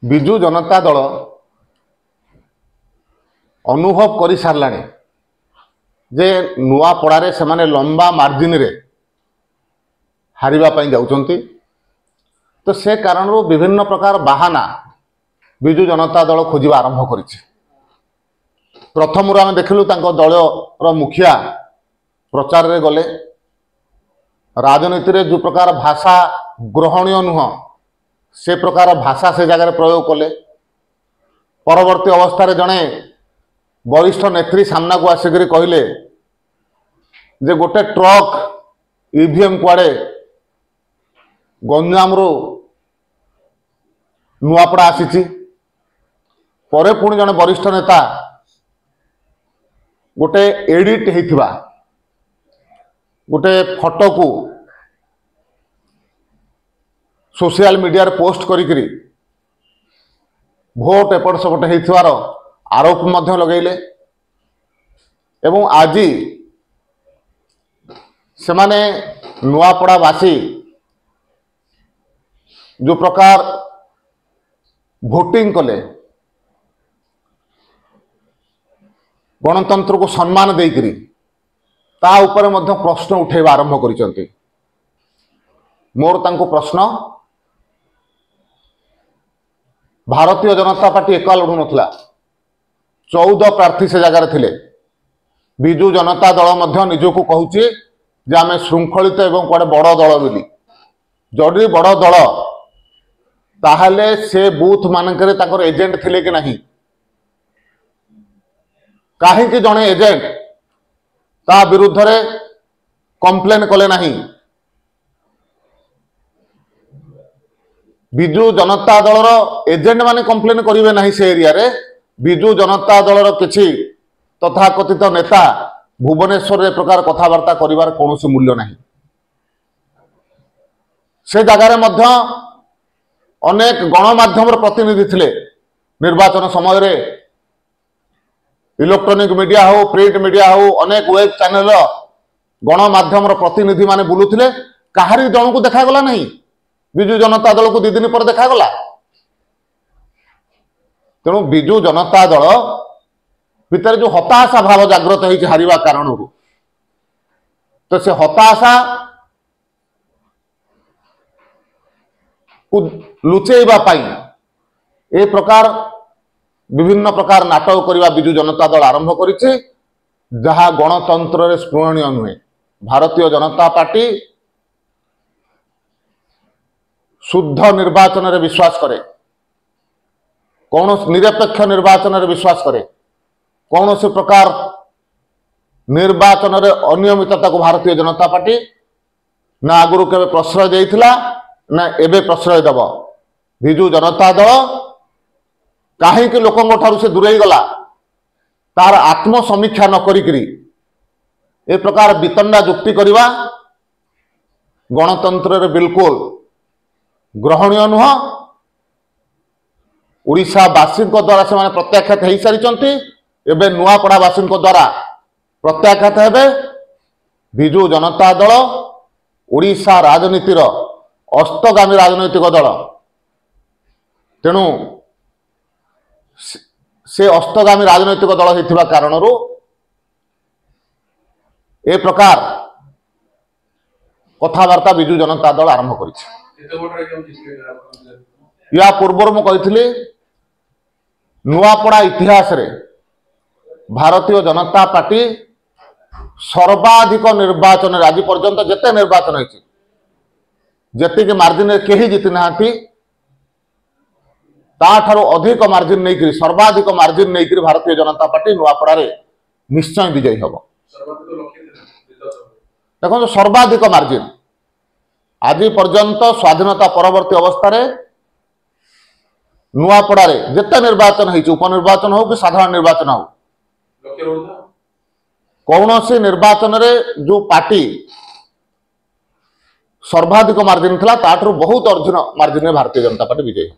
विजु जनता दल अनुभव कर सारे जे नुआपड़ारे से माने लंबा मार्जिन रे हारिबा जाउछंती। तो से कारण विभिन्न प्रकार बाहाना विजु जनता दल खोजा आरंभ करिछि। प्रथम आम देखिलु दल मुखिया प्रचार रे गले राजनीति रे जो प्रकार भाषा ग्रहणीय नुह से प्रकार भाषा से जगह प्रयोग कले। परवर्ती अवस्था रे जड़े वरिष्ठ नेत्री सामना को आसिक कहले जे गोटे ट्रक ईवीएम कुआड़े गंजाम रू नुआपड़ा आसी। परे पुणी जड़े वरिष्ठ नेता गोटे एडिट होइथिबा गोटे फोटो को सोशल मीडिया रे पोस्ट करिकरी भोट एपट सेपट होइथिबार आरोप मध्य लगैले। एवं आज से माने नुआपड़ावासी जो प्रकार भोटिंग कले गणतंत्र को सम्मान देकरी ता ऊपर मध्य प्रश्न उठेबा आरंभ करिसंती। मोर तांको प्रश्न भारतीय जनता पार्टी एका लड़ू नथिला, 14 प्रार्थी से जगार थिले। विजु जनता दल मध्य निजको कहूची जे आमे श्रृंखलित एवं कोडे बड़ दल बोली। जदि बड़ दल ताहले से बूथ मानकरे ताकर एजेंट थिले कि नहीं, काहे कि जने एजेंट ता विरुद्ध रे कंप्लेन कले नहीं। विजु जनता दल एजेंट माने कंप्लेन करिवे नहीं से एरिया रे। विजु जनता दल किछि तथाकथित नेता भुवनेश्वर प्रकार कथबार्ता करिवार कोनोसी मूल्य नहीं। से जगार मध्य अनेक गणमाध्यम प्रतिनिधि थिले। निर्वाचन समय रे इलेक्ट्रॉनिक मीडिया हो प्रिंट मीडिया हो अनेक वेब चैनल गणमाध्यम प्रतिनिधि माने बुलुथिले। काहारी जन को देखा गला नहीं। विजु जनता दल को 2 दिन पर देखा गला। तेणु विजु जनता दल भितर जो हताशा भाव जागृत होइछि हारिबा कारण, तो से हताशा को लुचेइबा पाई ए प्रकार विभिन्न प्रकार नाटक करवा विजु जनता दल आरंभ करिछि, जहा गणतंत्र रे स्मरणीय नुहे। भारतीय जनता पार्टी शुद्ध निर्वाचन रे विश्वास करे, कौन निरपेक्ष निर्वाचन रे विश्वास करे। कौन से प्रकार निर्वाचन रे अनियमितता को भारतीय जनता पार्टी ना आगुरु केबे प्रश्रय देइथिला ना एबे प्रश्रय देव। विजु जनता दल काहे कि लोकंग ठारू से दूरेई गला तार आत्म समीक्षा न करिकरी ए प्रकार वितंडा जुक्ति करिवा गणतंत्र रे बिल्कुल ग्रहणीय नुह। ओडिशा वासी द्वारा से प्रत्याख्यात हो सारी एवं नुआपड़ावासी द्वारा प्रत्याख्यात हेबे। विजु जनता दल ओडिशा राजनीतिर अस्तगामी राजनैतिक दल। तेणु से अस्तगामी राजनैतिक दल होइथिबा कारणरू ए प्रकार कथबार्ता विजु जनता दल आरंभ करिछि। या पूर्व मु कहिथिली नुआपड़ा इतिहास रे भारतीय जनता पार्टी सर्वाधिक निर्वाचन आज पर्यंत जेते निर्वाचन होइछि जेतिक मार्जिन केही जीति नाहांती ताठारो अधिक मार्जिन नहीं सर्वाधिक मार्जिन नहीं भारतीय जनता पार्टी नुआपड़ा रे निश्चय विजयी हबो। देखो सर्वाधिक मार्जिन आज पर्यंत स्वाधीनता परवर्ती अवस्था रे नुआपड़ा रे जेते निर्वाचन होइछि उपनिर्वाचन हो कि साधारण निर्वाचन हो कौन से निर्वाचन रे जो पार्टी सर्वाधिक मार्जिन था ताठू बहुत अर्जुन मार्जिन भारतीय जनता पार्टी विजयी।